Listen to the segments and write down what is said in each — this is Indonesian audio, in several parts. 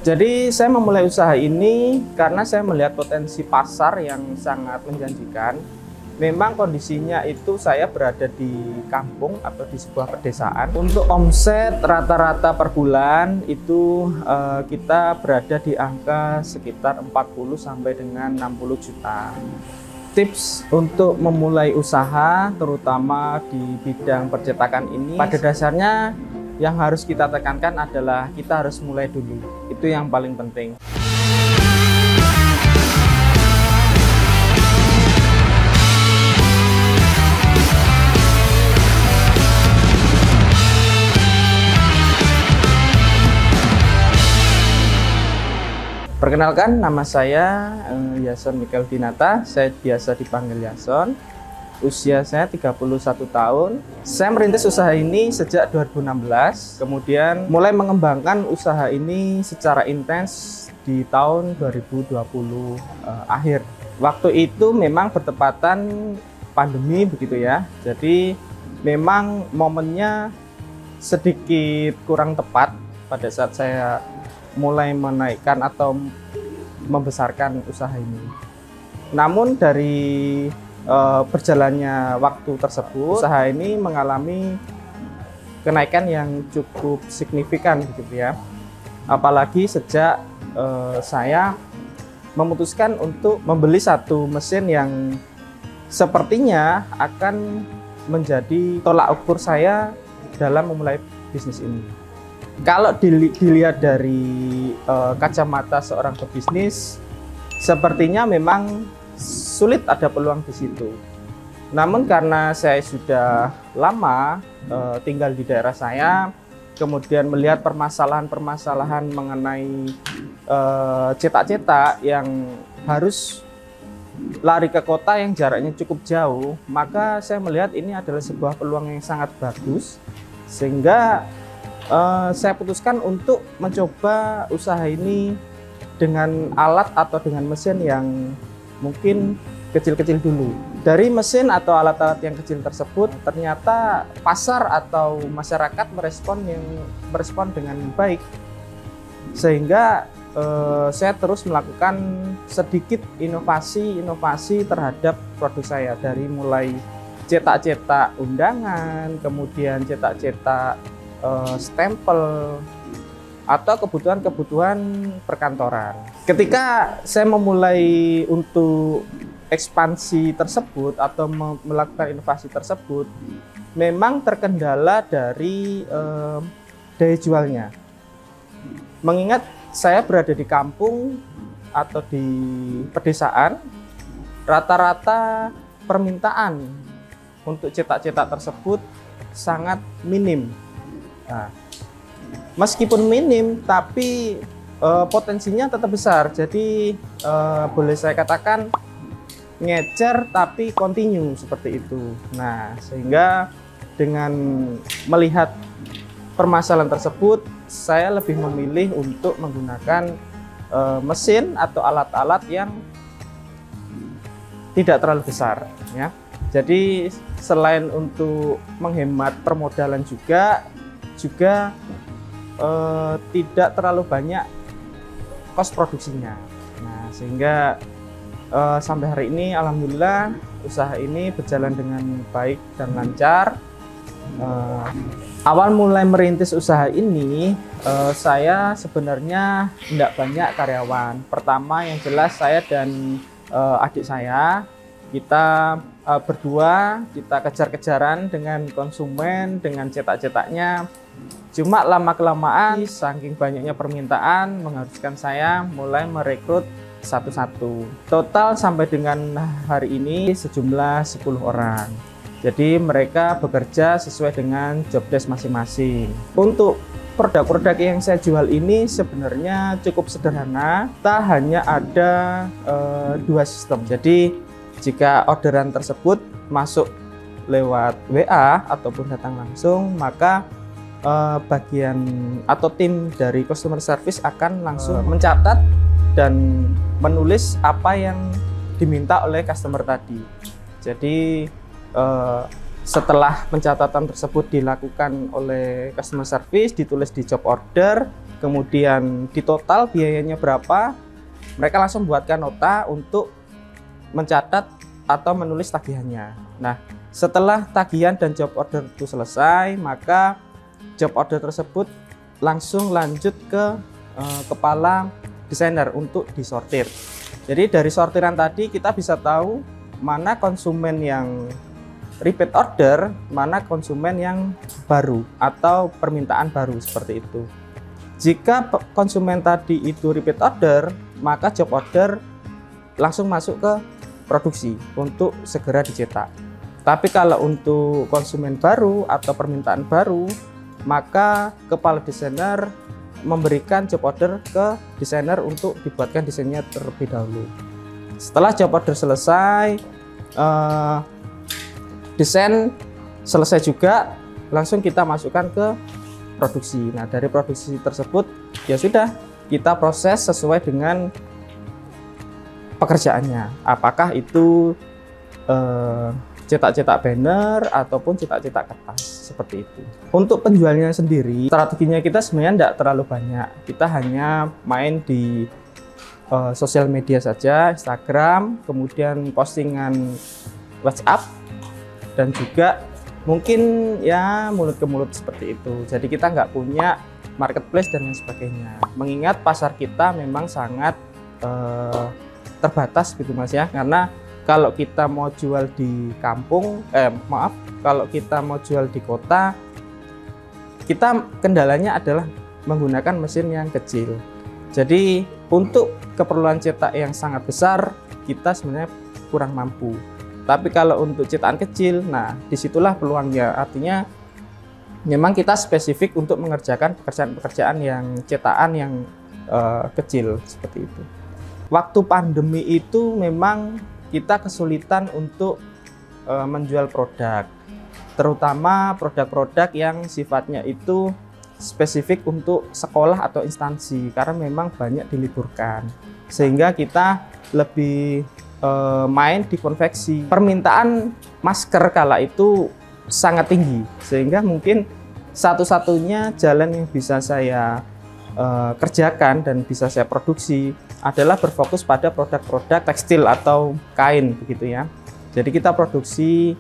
Jadi saya memulai usaha ini karena saya melihat potensi pasar yang sangat menjanjikan. Memang kondisinya itu saya berada di kampung atau di sebuah pedesaan. Untuk omset rata-rata per bulan itu kita berada di angka sekitar 40 sampai dengan 60 juta. Tips untuk memulai usaha terutama di bidang percetakan ini pada dasarnya yang harus kita tekankan adalah kita harus mulai dulu. Itu yang paling penting. Perkenalkan, nama saya Yason Michael Dinata. Saya biasa dipanggil Yason. Usia saya 31 tahun. Saya merintis usaha ini sejak 2016. Kemudian mulai mengembangkan usaha ini secara intens di tahun 2020 akhir. Waktu itu memang bertepatan pandemi begitu ya. Jadi memang momennya sedikit kurang tepat pada saat saya mulai menaikkan atau membesarkan usaha ini. Namun dari berjalannya waktu tersebut, usaha ini mengalami kenaikan yang cukup signifikan gitu ya. Apalagi sejak saya memutuskan untuk membeli satu mesin yang sepertinya akan menjadi tolak ukur saya dalam memulai bisnis ini. Kalau dilihat dari kacamata seorang pebisnis, sepertinya memang sulit ada peluang di situ. Namun karena saya sudah lama tinggal di daerah saya, kemudian melihat permasalahan-permasalahan mengenai cetak-cetak yang harus lari ke kota yang jaraknya cukup jauh, maka saya melihat ini adalah sebuah peluang yang sangat bagus, sehingga saya putuskan untuk mencoba usaha ini dengan alat atau dengan mesin yang mungkin kecil-kecil dulu. Dari mesin atau alat-alat yang kecil tersebut, ternyata pasar atau masyarakat merespon dengan baik, sehingga saya terus melakukan sedikit inovasi terhadap produk saya, dari mulai cetak-cetak undangan, kemudian cetak-cetak stempel, atau kebutuhan-kebutuhan perkantoran. Ketika saya memulai untuk ekspansi tersebut atau melakukan inovasi tersebut, memang terkendala dari daya jualnya. Mengingat saya berada di kampung atau di pedesaan, rata-rata permintaan untuk cetak-cetak tersebut sangat minim. Nah, meskipun minim, tapi potensinya tetap besar. Jadi boleh saya katakan ngecer tapi continue seperti itu. Nah, sehingga dengan melihat permasalahan tersebut, saya lebih memilih untuk menggunakan mesin atau alat-alat yang tidak terlalu besar ya. Jadi selain untuk menghemat permodalan juga tidak terlalu banyak kos produksinya. Nah, sehingga sampai hari ini alhamdulillah usaha ini berjalan dengan baik dan lancar. Awal mulai merintis usaha ini, saya sebenarnya tidak banyak karyawan. Pertama yang jelas saya dan adik saya, kita berdua kita kejar-kejaran dengan konsumen, dengan cetak-cetaknya. Cuma lama-kelamaan saking banyaknya permintaan mengharuskan saya mulai merekrut satu-satu. Total sampai dengan hari ini sejumlah 10 orang. Jadi mereka bekerja sesuai dengan job desk masing-masing. Untuk produk-produk yang saya jual ini sebenarnya cukup sederhana. Kita hanya ada 2 sistem. Jadi jika orderan tersebut masuk lewat WA ataupun datang langsung, maka bagian atau tim dari customer service akan langsung mencatat dan menulis apa yang diminta oleh customer tadi. Jadi setelah pencatatan tersebut dilakukan oleh customer service, ditulis di job order, kemudian di total biayanya berapa, mereka langsung buatkan nota untuk mencatat atau menulis tagihannya. Nah, setelah tagihan dan job order itu selesai, maka job order tersebut langsung lanjut ke kepala desainer untuk disortir. Jadi dari sortiran tadi kita bisa tahu mana konsumen yang repeat order, mana konsumen yang baru atau permintaan baru, seperti itu. Jika konsumen tadi itu repeat order, maka job order langsung masuk ke produksi untuk segera dicetak. Tapi kalau untuk konsumen baru atau permintaan baru, maka kepala desainer memberikan job order ke desainer untuk dibuatkan desainnya terlebih dahulu. Setelah job order selesai, desain selesai juga, langsung kita masukkan ke produksi. Nah, dari produksi tersebut ya sudah kita proses sesuai dengan pekerjaannya. Apakah itu cetak-cetak banner ataupun cetak-cetak kertas, seperti itu. Untuk penjualnya sendiri, strateginya kita sebenarnya tidak terlalu banyak. Kita hanya main di sosial media saja, Instagram, kemudian postingan WhatsApp, dan juga mungkin ya mulut ke mulut seperti itu. Jadi kita nggak punya marketplace dan lain sebagainya. Mengingat pasar kita memang sangat terbatas gitu Mas ya, karena kalau kita mau jual di kampung, kalau kita mau jual di kota, kita kendalanya adalah menggunakan mesin yang kecil. Jadi untuk keperluan cetak yang sangat besar, kita sebenarnya kurang mampu. Tapi kalau untuk cetakan kecil, nah disitulah peluangnya. Artinya memang kita spesifik untuk mengerjakan pekerjaan-pekerjaan yang cetakan yang kecil, seperti itu. Waktu pandemi itu memang kita kesulitan untuk menjual produk, terutama produk-produk yang sifatnya itu spesifik untuk sekolah atau instansi, karena memang banyak diliburkan, sehingga kita lebih main di konveksi. Permintaan masker kala itu sangat tinggi, sehingga mungkin satu-satunya jalan yang bisa saya kerjakan dan bisa saya produksi adalah berfokus pada produk-produk tekstil atau kain, begitu ya. Jadi kita produksi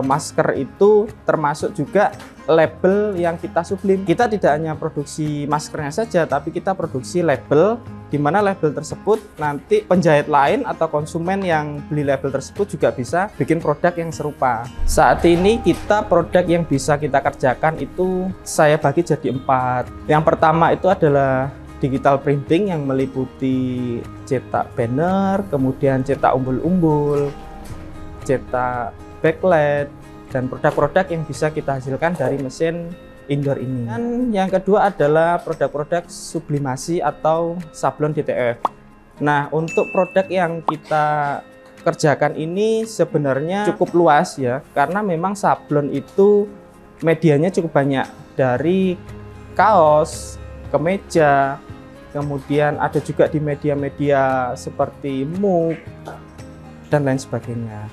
masker itu termasuk juga label yang kita sublim. Kita tidak hanya produksi maskernya saja, tapi kita produksi label, di mana label tersebut nanti penjahit lain atau konsumen yang beli label tersebut juga bisa bikin produk yang serupa. Saat ini kita produk yang bisa kita kerjakan itu saya bagi jadi 4. Yang pertama itu adalah digital printing yang meliputi cetak banner, kemudian cetak umbul-umbul, cetak backlight, dan produk-produk yang bisa kita hasilkan dari mesin indoor ini. Dan yang kedua adalah produk-produk sublimasi atau sablon DTF. Nah, untuk produk yang kita kerjakan ini sebenarnya cukup luas ya, karena memang sablon itu medianya cukup banyak, dari kaos, kemeja, kemudian ada juga di media-media seperti mug dan lain sebagainya.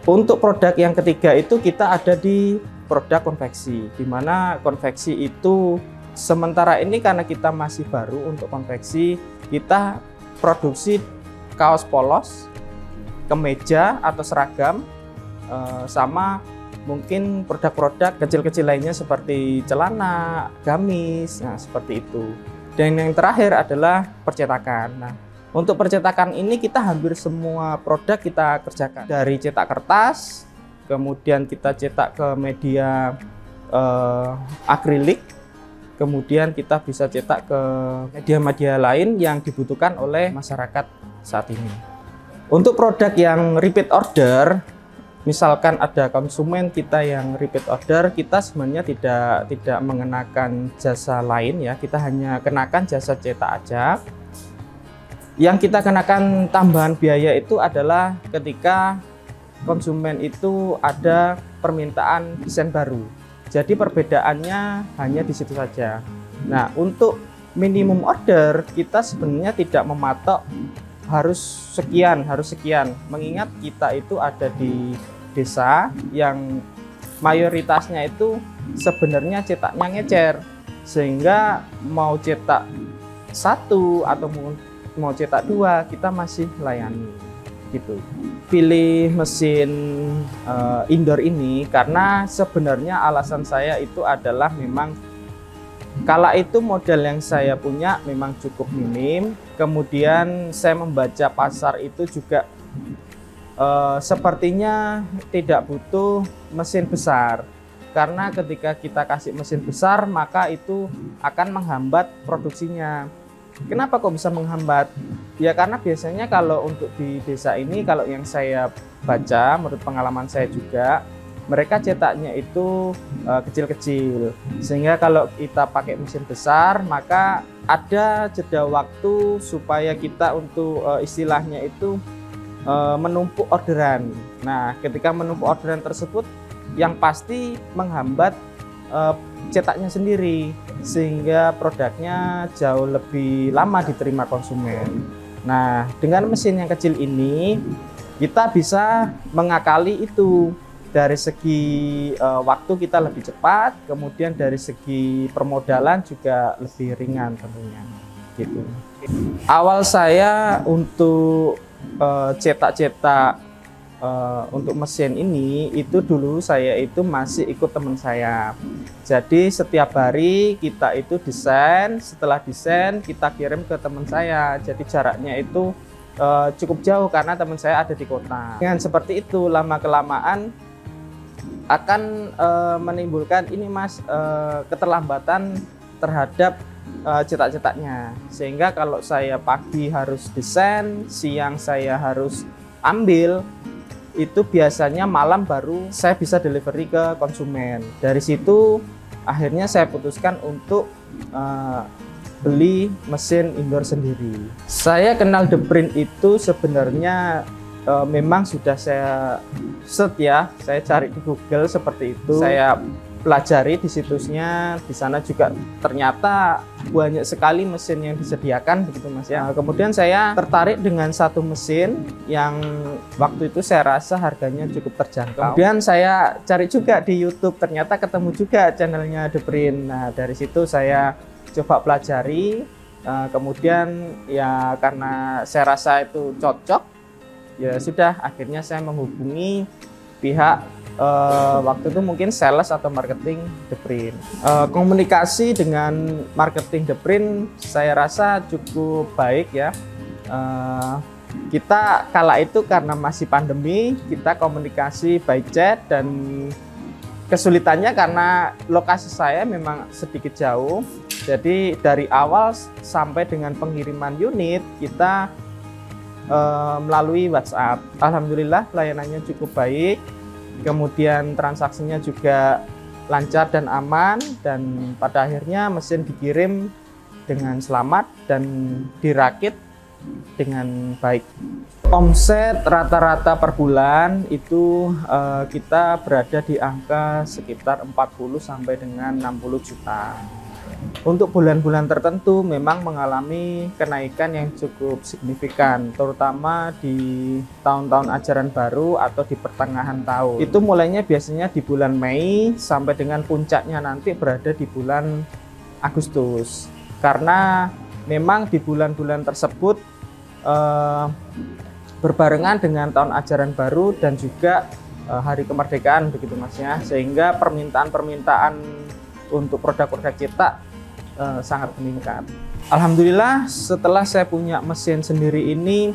Untuk produk yang ketiga itu kita ada di produk konveksi, di mana konveksi itu sementara ini karena kita masih baru untuk konveksi, kita produksi kaos polos, kemeja atau seragam, sama mungkin produk-produk kecil-kecil lainnya seperti celana, gamis, nah seperti itu. Dan yang terakhir adalah percetakan. Nah, untuk percetakan ini kita hampir semua produk kita kerjakan, dari cetak kertas, kemudian kita cetak ke media akrilik, kemudian kita bisa cetak ke media-media lain yang dibutuhkan oleh masyarakat saat ini. Untuk produk yang repeat order, misalkan ada konsumen kita yang repeat order, kita sebenarnya tidak mengenakan jasa lain ya, kita hanya kenakan jasa cetak aja. Yang kita kenakan tambahan biaya itu adalah ketika konsumen itu ada permintaan desain baru. Jadi perbedaannya hanya di situ saja. Nah, untuk minimum order kita sebenarnya tidak mematok harus sekian, mengingat kita itu ada di desa yang mayoritasnya itu sebenarnya cetaknya ngecer, sehingga mau cetak satu atau mau cetak dua, kita masih layani gitu. Pilih mesin indoor ini karena sebenarnya alasan saya itu adalah memang kala itu modal yang saya punya memang cukup minim. Kemudian saya membaca pasar itu juga sepertinya tidak butuh mesin besar, karena ketika kita kasih mesin besar maka itu akan menghambat produksinya. Kenapa kok bisa menghambat? Ya karena biasanya kalau untuk di desa ini, kalau yang saya baca menurut pengalaman saya juga, mereka cetaknya itu kecil-kecil, sehingga kalau kita pakai mesin besar maka ada jeda waktu supaya kita untuk istilahnya itu menumpuk orderan. Nah, ketika menumpuk orderan tersebut yang pasti menghambat cetaknya sendiri, sehingga produknya jauh lebih lama diterima konsumen. Nah, dengan mesin yang kecil ini kita bisa mengakali itu. Dari segi waktu kita lebih cepat, kemudian dari segi permodalan juga lebih ringan tentunya gitu. Awal saya untuk cetak-cetak untuk mesin ini itu dulu saya itu masih ikut teman saya. Jadi setiap hari kita itu desain, setelah desain kita kirim ke teman saya. Jadi jaraknya itu cukup jauh karena teman saya ada di kota. Dengan seperti itu lama-kelamaan akan menimbulkan ini Mas keterlambatan terhadap cetak-cetaknya, sehingga kalau saya pagi harus desain, siang saya harus ambil, itu biasanya malam baru saya bisa delivery ke konsumen. Dari situ akhirnya saya putuskan untuk beli mesin indoor sendiri. Saya kenal The Print itu sebenarnya memang sudah saya search ya, saya cari di Google seperti itu. Saya pelajari di situsnya, di sana juga ternyata banyak sekali mesin yang disediakan begitu Mas ya. Kemudian saya tertarik dengan satu mesin yang waktu itu saya rasa harganya cukup terjangkau. Kemudian saya cari juga di YouTube, ternyata ketemu juga channelnya The Print. Nah, dari situ saya coba pelajari, kemudian ya karena saya rasa itu cocok, ya sudah, akhirnya saya menghubungi pihak waktu itu mungkin sales atau marketing The Print. Komunikasi dengan marketing The Print saya rasa cukup baik ya. Kita kala itu karena masih pandemi, kita komunikasi by chat, dan kesulitannya karena lokasi saya memang sedikit jauh. Jadi dari awal sampai dengan pengiriman unit kita melalui WhatsApp. Alhamdulillah pelayanannya cukup baik, kemudian transaksinya juga lancar dan aman, dan pada akhirnya mesin dikirim dengan selamat dan dirakit dengan baik. Omset rata-rata per bulan itu kita berada di angka sekitar 40 sampai dengan 60 juta. Untuk bulan-bulan tertentu memang mengalami kenaikan yang cukup signifikan, terutama di tahun-tahun ajaran baru atau di pertengahan tahun. Itu mulainya biasanya di bulan Mei sampai dengan puncaknya nanti berada di bulan Agustus. Karena memang di bulan-bulan tersebut berbarengan dengan tahun ajaran baru dan juga hari kemerdekaan begitu Mas ya, sehingga permintaan untuk produk-produk cetak sangat meningkat. Alhamdulillah setelah saya punya mesin sendiri ini,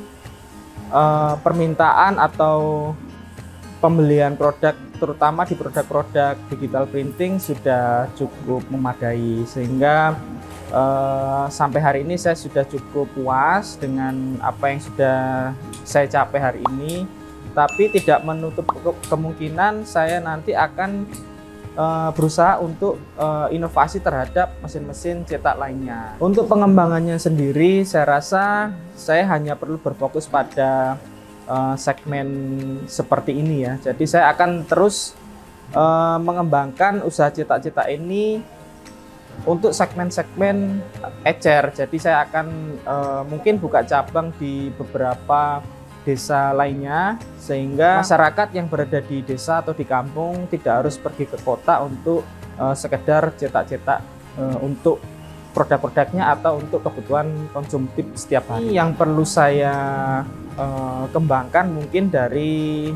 permintaan atau pembelian produk terutama di produk-produk digital printing sudah cukup memadai, sehingga sampai hari ini saya sudah cukup puas dengan apa yang sudah saya capai hari ini, tapi tidak menutup kemungkinan saya nanti akan berusaha untuk inovasi terhadap mesin-mesin cetak lainnya. Untuk pengembangannya sendiri saya rasa saya hanya perlu berfokus pada segmen seperti ini ya. Jadi saya akan terus mengembangkan usaha cetak-cetak ini untuk segmen-segmen ecer. Jadi saya akan mungkin buka cabang di beberapa desa lainnya, sehingga masyarakat yang berada di desa atau di kampung tidak harus pergi ke kota untuk sekedar cetak-cetak untuk produk-produknya atau untuk kebutuhan konsumtif setiap hari. Yang perlu saya kembangkan mungkin dari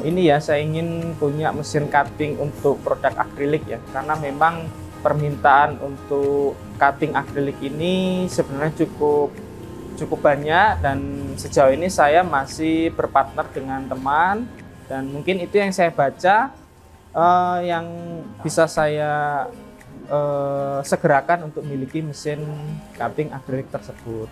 ini ya, saya ingin punya mesin cutting untuk produk akrilik ya, karena memang permintaan untuk cutting akrilik ini sebenarnya cukup banyak, dan sejauh ini saya masih berpartner dengan teman, dan mungkin itu yang saya baca yang bisa saya segerakan untuk memiliki mesin cutting akrilik tersebut.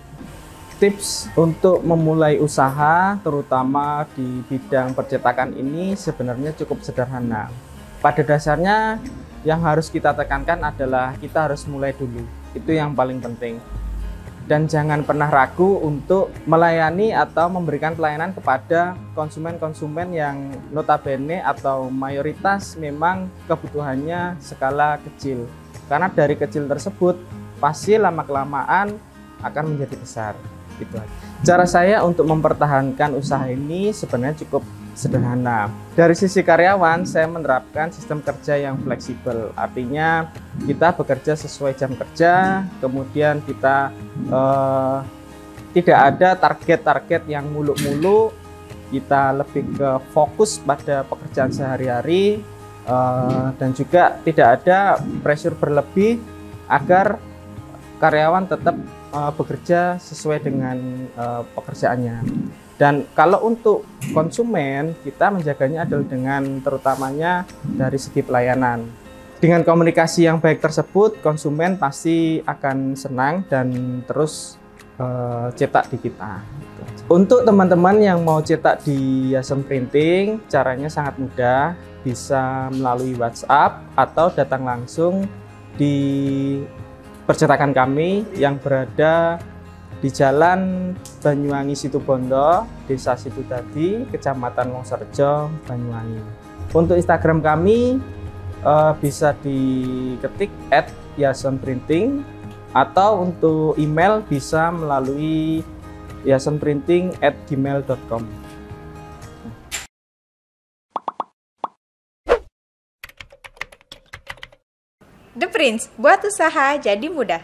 Tips untuk memulai usaha terutama di bidang percetakan ini sebenarnya cukup sederhana. Pada dasarnya yang harus kita tekankan adalah kita harus mulai dulu. Itu yang paling penting. Dan jangan pernah ragu untuk melayani atau memberikan pelayanan kepada konsumen-konsumen yang notabene atau mayoritas memang kebutuhannya skala kecil. Karena dari kecil tersebut pasti lama-kelamaan akan menjadi besar. Gitu aja. Cara saya untuk mempertahankan usaha ini sebenarnya cukup sederhana. Dari sisi karyawan, saya menerapkan sistem kerja yang fleksibel. Artinya kita bekerja sesuai jam kerja, kemudian kita tidak ada target-target yang muluk-muluk. Kita lebih ke fokus pada pekerjaan sehari-hari, dan juga tidak ada pressure berlebih agar karyawan tetap bekerja sesuai dengan pekerjaannya. Dan kalau untuk konsumen, kita menjaganya adalah dengan terutamanya dari segi pelayanan. Dengan komunikasi yang baik tersebut, konsumen pasti akan senang dan terus cetak di kita. Untuk teman-teman yang mau cetak di Yason Printing, caranya sangat mudah, bisa melalui WhatsApp atau datang langsung di percetakan kami yang berada di Jalan Banyuwangi Situbondo, Desa Situdadi, Kecamatan Wonorejo, Banyuwangi. Untuk Instagram kami bisa diketik @yasonprinting, atau untuk email bisa melalui yasonprinting@gmail.com. The Prince, buat usaha jadi mudah.